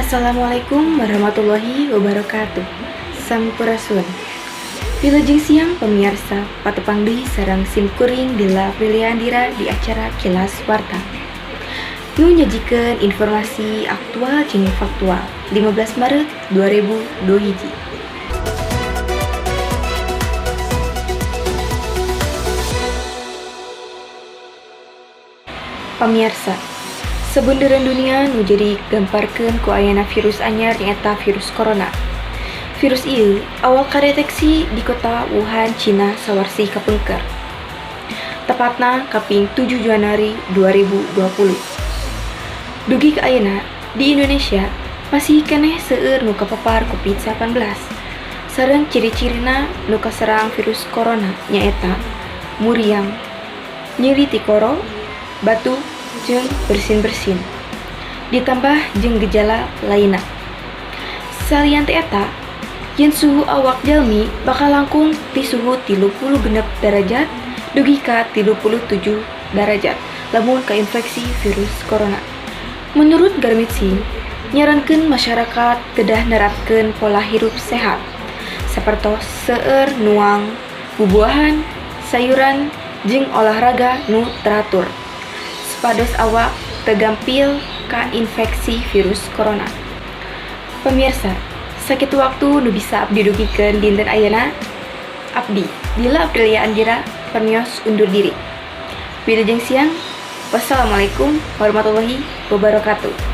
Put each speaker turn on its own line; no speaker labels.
Assalamualaikum warahmatullahi wabarakatuh. Sampurasun. Wilujeng siang pemirsa, patepang deui sareng simkuring Dilla Apriliandira di acara Kilas Warta. Nu nyajikeun informasi aktual jeung faktual 15 Maret 2021. Pamirsa, sabundeureuan dunia nu jadi gamparkeun ku ayana virus anyar nyaeta virus corona. Virus ieu awal kadeteksi di kota Wuhan, Cina sawarsi kapengker. Tepatna kaping 7 Januari 2020. Dugi ka ayeuna di Indonesia masih keneh seueur nu kapapar COVID-19. Sareng ciri-cirina nu kaserang virus corona nyaeta muriang, nyeri ti koro, batuk, jeung bersin-bersin. Ditambah jeung gejala lainna. Salian teh eta, yen suhu awak jalmi bakal langkung ti suhu 36 derajat dugi ka 37 derajat lamun kainfeksi virus corona. Menurut Garmetsi, nyarankeun masyarakat kedah nerapkeun pola hirup sehat sapertos seueur nuang bubuahan, sayuran, jeung olahraga nu teratur. Supados awak tegampil ka infeksi virus corona. Pemirsa, sakitu waktu nu bisa abdi dugikeun dinten ayeuna. Abdi Dilla Apriliandira permios undur diri. Wilujeng siang. Wassalamualaikum warahmatullahi wabarakatuh.